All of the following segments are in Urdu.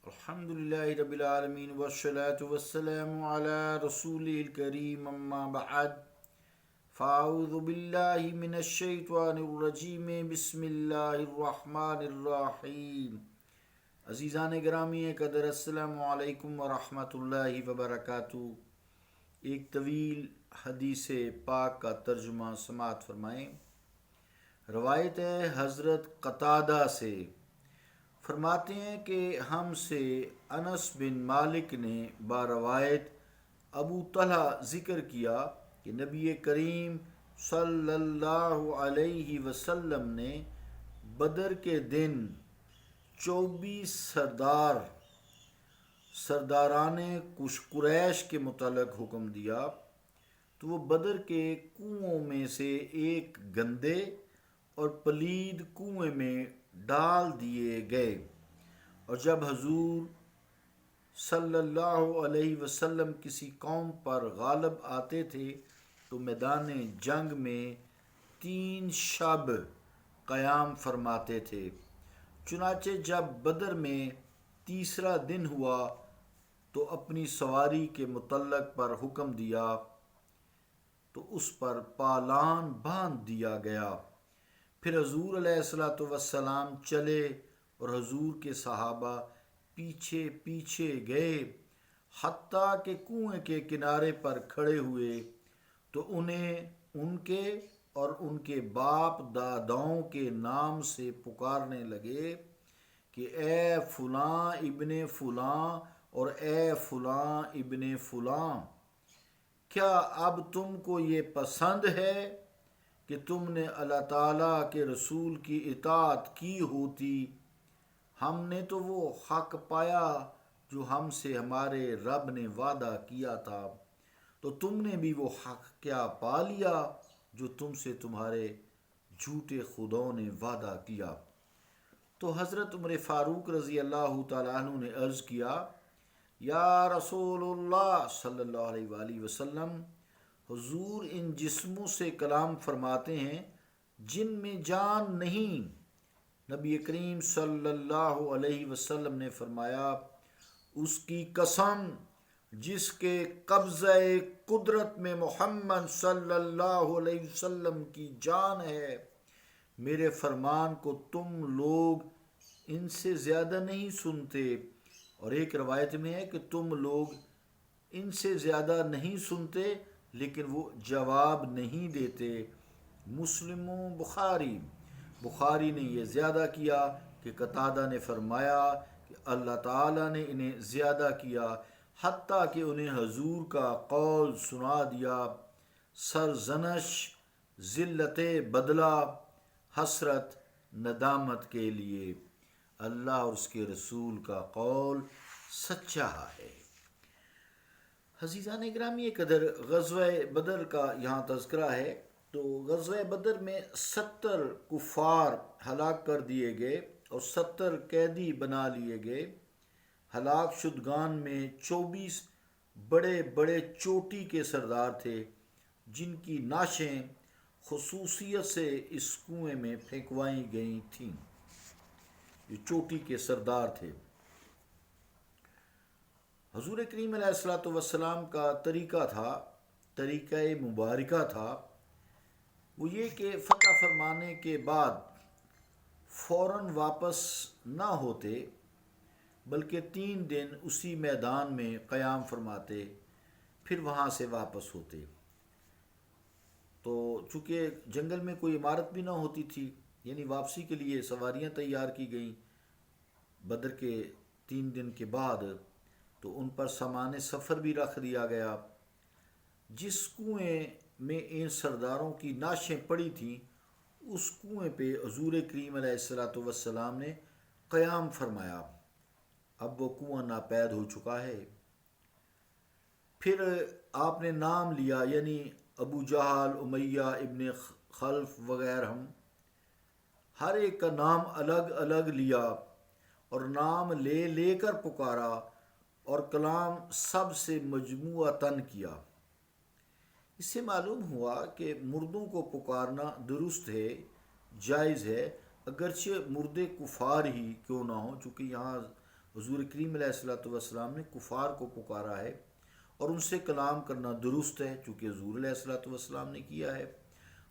الحمد للہ رب العالمین والصلاة والسلام علی رسول الکریم اما بعد فاعوذ باللہ من الشیطان الرجیم بسم اللہ الرحمن الرحیم۔ عزیزان گرامی قدر، السلام علیکم ورحمۃ اللہ وبرکاتہ۔ ایک طویل حدیث پاک کا ترجمہ سماعت فرمائیں۔ روایت ہے حضرت قتادہ سے، فرماتے ہیں کہ ہم سے انس بن مالک نے باروایت ابو طلحہ ذکر کیا کہ نبی کریم صلی اللہ علیہ وسلم نے بدر کے دن 24 سرداران قریش کے متعلق حکم دیا تو وہ بدر کے کنووں میں سے ایک گندے اور پلید کنویں میں ڈال دیے گئے، اور جب حضور صلی اللہ علیہ وسلم کسی قوم پر غالب آتے تھے تو میدان جنگ میں 3 شب قیام فرماتے تھے۔ چنانچہ جب بدر میں تیسرا دن ہوا تو اپنی سواری کے متعلق پر حکم دیا تو اس پر پالان باندھ دیا گیا۔ پھر حضور علیہ الصلوۃ والسلام چلے اور حضور کے صحابہ پیچھے پیچھے گئے، حتیٰ کہ کنویں کے کنارے پر کھڑے ہوئے تو انہیں ان کے اور ان کے باپ داداؤں کے نام سے پکارنے لگے کہ اے فلاں ابن فلاں اور اے فلاں ابن فلاں، کیا اب تم کو یہ پسند ہے کہ تم نے اللہ تعالیٰ کے رسول کی اطاعت کی ہوتی؟ ہم نے تو وہ حق پایا جو ہم سے ہمارے رب نے وعدہ کیا تھا، تو تم نے بھی وہ حق کیا پا لیا جو تم سے تمہارے جھوٹے خداؤں نے وعدہ کیا؟ تو حضرت عمر فاروق رضی اللہ تعالیٰ عنہ نے عرض کیا، یا رسول اللہ صلی اللہ علیہ وآلہ وسلم، حضور ان جسموں سے کلام فرماتے ہیں جن میں جان نہیں۔ نبی کریم صلی اللہ علیہ وسلم نے فرمایا، اس کی قسم جس کے قبضہ قدرت میں محمد صلی اللہ علیہ وسلم کی جان ہے، میرے فرمان کو تم لوگ ان سے زیادہ نہیں سنتے، اور ایک روایت میں ہے کہ تم لوگ ان سے زیادہ نہیں سنتے لیکن وہ جواب نہیں دیتے۔ مسلم و بخاری نے یہ زیادہ کیا کہ قتادہ نے فرمایا کہ اللہ تعالیٰ نے انہیں زیادہ کیا حتیٰ کہ انہیں حضور کا قول سنا دیا، سرزنش، ذلت بدلہ، حسرت، ندامت کے لیے۔ اللہ اور اس کے رسول کا قول سچا ہے۔ عزیزان گرامی قدر، غزوہ بدر کا یہاں تذکرہ ہے۔ تو غزوہ بدر میں 70 کفار ہلاک کر دیے گئے اور 70 قیدی بنا لیے گئے۔ ہلاک شدگان میں 24 بڑے بڑے چوٹی کے سردار تھے جن کی نعشیں خصوصیت سے اس کنویں میں پھینکوائی گئی تھیں۔ یہ چوٹی کے سردار تھے۔ حضور کریم علیہ الصلوۃ والسلام کا طریقہ مبارکہ تھا وہ یہ کہ فتح فرمانے کے بعد فوراً واپس نہ ہوتے بلکہ 3 دن اسی میدان میں قیام فرماتے، پھر وہاں سے واپس ہوتے۔ تو چونکہ جنگل میں کوئی عمارت بھی نہ ہوتی تھی، یعنی واپسی کے لیے سواریاں تیار کی گئیں بدر کے 3 دن کے بعد، تو ان پر سامان سفر بھی رکھ دیا گیا۔ جس کنویں میں ان سرداروں کی نعشیں پڑی تھیں اس کنویں پہ حضور کریم علیہ الصلوۃ والسلام نے قیام فرمایا۔ اب وہ کنواں ناپید ہو چکا ہے۔ پھر آپ نے نام لیا، یعنی ابو جہل، امیہ ابن خلف وغیرہ، ہر ایک کا نام الگ الگ لیا اور نام لے لے کر پکارا اور کلام سب سے مجموعتاً کیا۔ اس سے معلوم ہوا کہ مردوں کو پکارنا درست ہے، جائز ہے، اگرچہ مردے کفار ہی کیوں نہ ہوں، چونکہ یہاں حضور کریم علیہ الصلوۃ والسلام نے کفار کو پکارا ہے اور ان سے کلام کرنا درست ہے، چونکہ حضور علیہ الصلوۃ والسلام نے کیا ہے۔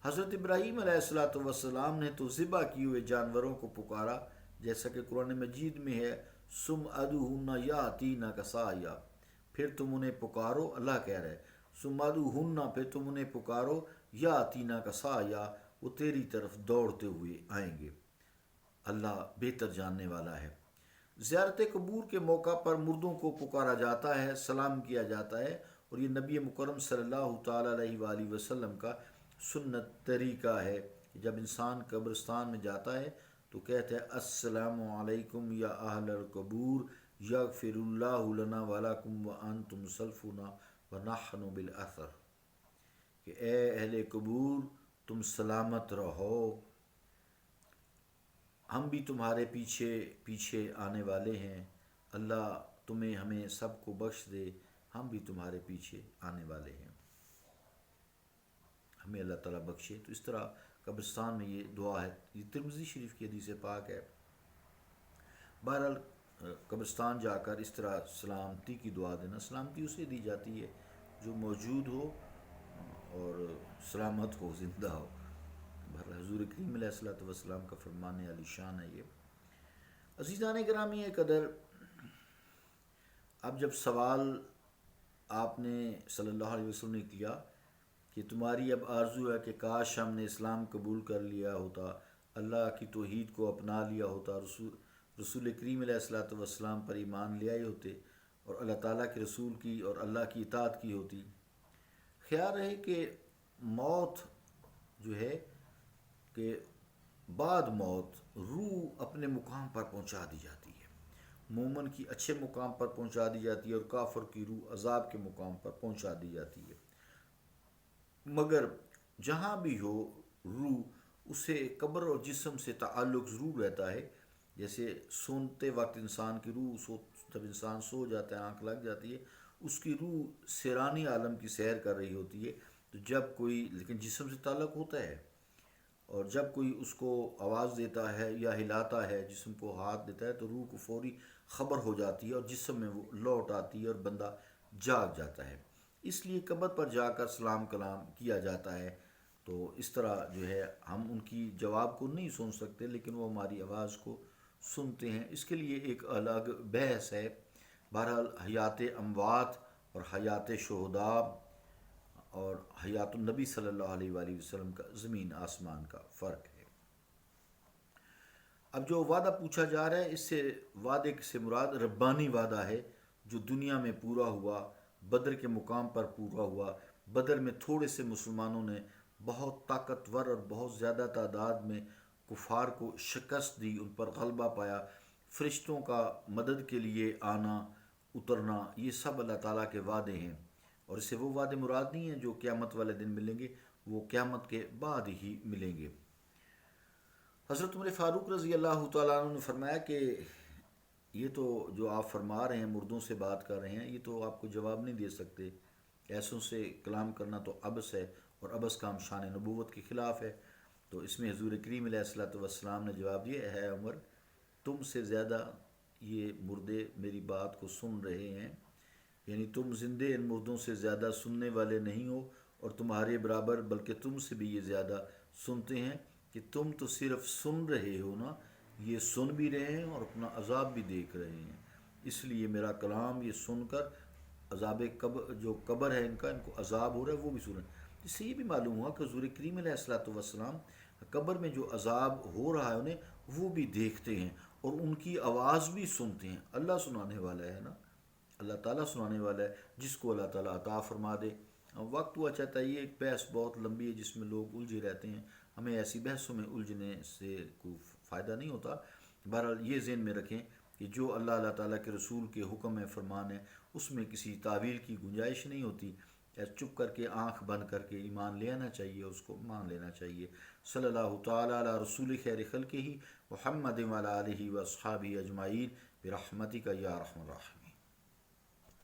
حضرت ابراہیم علیہ الصلوۃ والسلام نے تو ذبح کیے ہوئے جانوروں کو پکارا، جیسا کہ قرآن مجید میں ہے سم ادہن یاتینا کسایا، پھر تم انہیں پکارو، اللہ کہہ رہا ہے سم ادہن، پھر تم انہیں پکارو یاتینا کسایا، وہ تیری طرف دوڑتے ہوئے آئیں گے۔ اللہ بہتر جاننے والا ہے۔ زیارت قبور کے موقع پر مردوں کو پکارا جاتا ہے، سلام کیا جاتا ہے، اور یہ نبی مکرم صلی اللہ تعالیٰ علیہ وآلہ وسلم کا سنت طریقہ ہے کہ جب انسان قبرستان میں جاتا ہے تو کہتا ہے السلام علیکم یا اہل القبور یغفر اللہ لنا ولکم وانتم سلفنا ونحن بالاثر، کہ اے اہل قبور تم سلامت رہو، ہم بھی تمہارے پیچھے پیچھے آنے والے ہیں، اللہ تمہیں ہمیں سب کو بخش دے، ہم بھی تمہارے پیچھے آنے والے ہیں، ہمیں اللہ تعالیٰ بخشے۔ تو اس طرح قبرستان میں یہ دعا ہے، یہ ترمذی شریف کی حدیث پاک ہے۔ بہرحال قبرستان جا کر اس طرح سلامتی کی دعا دینا، سلامتی اسے دی جاتی ہے جو موجود ہو اور سلامت ہو، زندہ ہو۔ بہرحال حضور کریم علیہ الصلوۃ والسلام کا فرمان علی شان ہے یہ۔ عزیزان گرامی قدر، اب جب سوال آپ نے صلی اللہ علیہ وسلم نے کیا کہ تمہاری اب آرزو ہے کہ کاش ہم نے اسلام قبول کر لیا ہوتا، اللہ کی توحید کو اپنا لیا ہوتا، رسول کریم علیہ الصلوۃ والسلام پر ایمان لے آئے ہوتے اور اللہ تعالیٰ کے رسول کی اور اللہ کی اطاعت کی ہوتی۔ خیال رہے کہ موت جو ہے کہ بعد موت روح اپنے مقام پر پہنچا دی جاتی ہے، مومن کی اچھے مقام پر پہنچا دی جاتی ہے اور کافر کی روح عذاب کے مقام پر پہنچا دی جاتی ہے۔ مگر جہاں بھی ہو روح، اسے قبر اور جسم سے تعلق ضرور رہتا ہے۔ جیسے سوتے وقت انسان کی روح، جب انسان سو جاتا ہے آنکھ لگ جاتی ہے، اس کی روح سیرانی عالم کی سیر کر رہی ہوتی ہے، تو جب کوئی لیکن جسم سے تعلق ہوتا ہے، اور جب کوئی اس کو آواز دیتا ہے یا ہلاتا ہے، جسم کو ہاتھ دیتا ہے، تو روح کو فوری خبر ہو جاتی ہے اور جسم میں وہ لوٹ آتی ہے اور بندہ جاگ جاتا ہے۔ اس لیے قبر پر جا کر سلام کلام کیا جاتا ہے۔ تو اس طرح جو ہے ہم ان کی جواب کو نہیں سن سکتے، لیکن وہ ہماری آواز کو سنتے ہیں۔ اس کے لیے ایک الگ بحث ہے۔ بہرحال حیات اموات اور حیات شہداء اور حیات النبی صلی اللہ علیہ وآلہ وسلم کا زمین آسمان کا فرق ہے۔ اب جو وعدہ پوچھا جا رہا ہے، اس سے وعدے سے مراد ربانی وعدہ ہے جو دنیا میں پورا ہوا، بدر کے مقام پر پورا ہوا۔ بدر میں تھوڑے سے مسلمانوں نے بہت طاقتور اور بہت زیادہ تعداد میں کفار کو شکست دی، ان پر غلبہ پایا۔ فرشتوں کا مدد کے لیے آنا اترنا، یہ سب اللہ تعالیٰ کے وعدے ہیں، اور اس سے وہ وعدے مراد نہیں ہیں جو قیامت والے دن ملیں گے، وہ قیامت کے بعد ہی ملیں گے۔ حضرت عمر فاروق رضی اللہ تعالیٰ عنہ نے فرمایا کہ یہ تو جو آپ فرما رہے ہیں، مردوں سے بات کر رہے ہیں، یہ تو آپ کو جواب نہیں دے سکتے، ایسوں سے کلام کرنا تو عبث ہے، اور عبث کام شان نبوت کے خلاف ہے۔ تو اس میں حضور کریم علیہ الصلوۃ والسلام نے جواب دیا، ہے عمر، تم سے زیادہ یہ مردے میری بات کو سن رہے ہیں، یعنی تم زندے ان مردوں سے زیادہ سننے والے نہیں ہو، اور تمہارے برابر بلکہ تم سے بھی یہ زیادہ سنتے ہیں، کہ تم تو صرف سن رہے ہو نا، یہ سن بھی رہے ہیں اور اپنا عذاب بھی دیکھ رہے ہیں۔ اس لیے میرا کلام یہ سن کر عذاب قبر، جو قبر ہے ان کو عذاب ہو رہا ہے، وہ بھی سن رہے ہیں۔ اس سے یہ بھی معلوم ہوا کہ حضور کریم علیہ الصلوۃ والسلام قبر میں جو عذاب ہو رہا ہے انہیں، وہ بھی دیکھتے ہیں اور ان کی آواز بھی سنتے ہیں۔ اللہ سنانے والا ہے نا، اللہ تعالیٰ سنانے والا ہے، جس کو اللہ تعالیٰ عطا فرما دے۔ وقت ہوا چاہتا ہے، یہ ایک بحث بہت لمبی ہے جس میں لوگ الجھے رہتے ہیں، ہمیں ایسی بحثوں میں الجھنے سے کوئی فائدہ نہیں ہوتا۔ بہرحال یہ ذہن میں رکھیں کہ جو اللہ تعالیٰ کے رسول کے حکم ہے، فرمان ہے، اس میں کسی تعویل کی گنجائش نہیں ہوتی۔ چپ کر کے آنکھ بند کر کے ایمان لے آنا چاہیے، اس کو مان لینا چاہیے۔ صلی اللہ تعالیٰ علی رسول خیر خلقہ محمد وعلی آلہ واصحابہ اجمعین برحمتک یا ارحم الراحمین۔